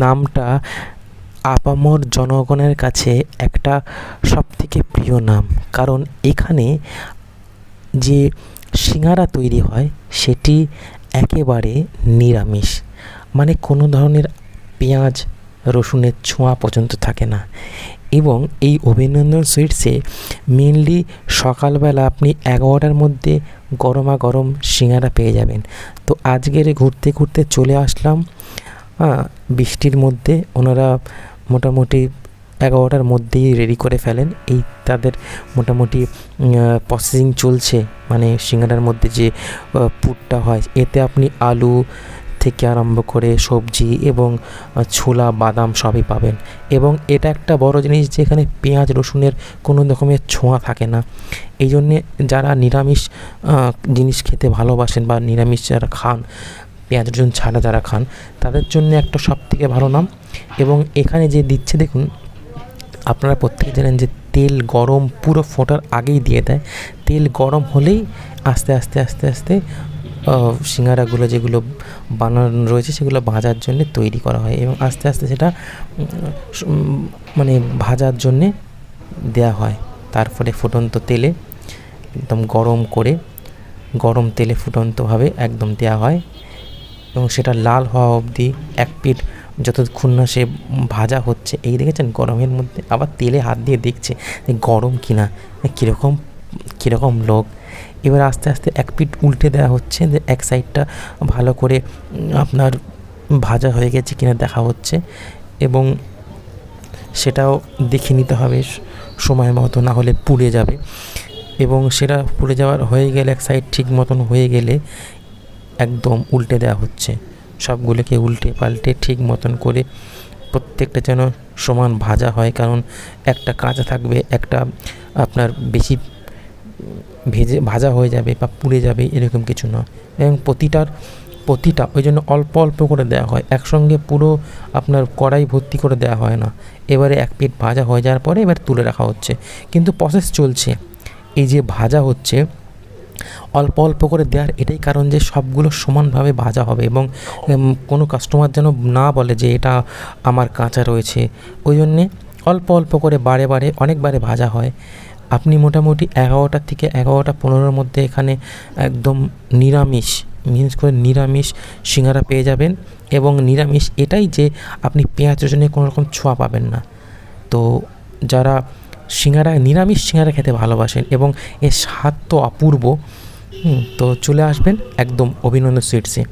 নামটা আপামর জনগণের কাছে একটা সবথেকে প্রিয় নাম, কারণ এখানে যে সিঙাড়া তৈরি হয় সেটি একেবারে নিরামিষ, মানে কোনো ধরনের পেঁয়াজ রসুনের ছোঁয়া পর্যন্ত থাকে না। এবং এই অভিনন্দন সুইটসে মেনলি সকালবেলা আপনি 11টার মধ্যে গরমা গরম সিঙাড়া পেয়ে যাবেন। তো আজকের ঘুরতে ঘুরতে চলে আসলাম বৃষ্টির মধ্যে। ওনারা মোটামুটি 11টার মধ্যেই রেডি করে ফেলেন, এই তাদের মোটামুটি প্রসেসিং চলছে, মানে সিঙ্গাড়ার মধ্যে যে পুরটা হয় এতে আপনি আলু থেকে আরম্ভ করে সবজি এবং ছোলা বাদাম সবই পাবেন। এবং এটা একটা বড় জিনিস যে এখানে পেঁয়াজ রসুনের কোনো রকমের ছোঁয়া থাকে না। এই জন্যে যারা নিরামিষ জিনিস খেতে ভালোবাসেন বা নিরামিষ যারা খান, পেঁয়াজ রসুন ছাড়া যারা খান, তাদের জন্য একটা সবথেকে ভালো নাম। এবং এখানে যে দিচ্ছে দেখুন, আপনারা প্রত্যেকে জানেন যে তেল গরম পুরো ফোটার আগেই দিয়ে দেয়। তেল গরম হলেই আস্তে আস্তে আস্তে আস্তে সিঙ্গারাগুলো যেগুলো বানানো রয়েছে সেগুলো ভাজার জন্যে তৈরি করা হয় এবং আস্তে আস্তে সেটা মানে ভাজার জন্যে দেয়া হয়। তারপরে ফুটন্ত তেলে একদম গরম তেলে ফুটন্তভাবে একদম দেওয়া হয় এবং সেটা লাল হওয়া অবধি এক পিঠ যতক্ষণ না সে ভাজা হচ্ছে। এই দেখেছেন গরমের মধ্যে আবার তেলে হাত দিয়ে দেখছে গরম কিনা, কীরকম লোক। এবার আস্তে আস্তে এক পিঠ উল্টে দেওয়া হচ্ছে যে এক সাইডটা ভালো করে আপনার ভাজা হয়ে গেছে কিনা দেখা হচ্ছে এবং সেটাও দেখে নিতে হবে সময় মতো, না হলে পুড়ে যাবে। এবং সেটা পুড়ে যাওয়ার হয়ে গেলে এক সাইড ঠিক মতন হয়ে গেলে একদম উল্টে দেওয়া হচ্ছে, সবগুলোকে উল্টে পাল্টে ঠিক মতন করে প্রত্যেকটা যেন সমান ভাজা হয়, কারণ একটা কাঁচা থাকবে, একটা আপনার বেশি ভাজা হয়ে যাবে বা পুড়ে যাবে এরকম কিছু না। এবং প্রতিটা ওই জন্য অল্প অল্প করে দেওয়া হয়, একসঙ্গে পুরো আপনার কড়াই ভর্তি করে দেওয়া হয় না। এবারে এক পিঠ ভাজা হয়ে যাওয়ার পরে এবার তুলে রাখা হচ্ছে, কিন্তু প্রসেস চলছে। এই যে ভাজা হচ্ছে অল্প অল্প করে দেওয়ার এটাই কারণ যে সবগুলো সমানভাবে ভাজা হবে এবং কোনো কাস্টমার যেন না বলে যে এটা আমার কাঁচা রয়েছে। ওই জন্যে অল্প অল্প করে বারে অনেকবারে ভাজা হয়। আপনি মোটামুটি 11টা থেকে 11টা 15-র মধ্যে এখানে একদম বিশেষ করে নিরামিষ সিঙ্গারা পেয়ে যাবেন। এবং নিরামিষ এটাই যে আপনি পেঁয়াজ রসুনের কোনো রকম ছোঁয়া পাবেন না। তো যারা নিরামিষ সিঙ্গারা খেতে ভালোবাসেন এবং এর স্বাদ তো অপূর্ব, তো চলে আসবেন একদম অভিনন্দন সুইটসে।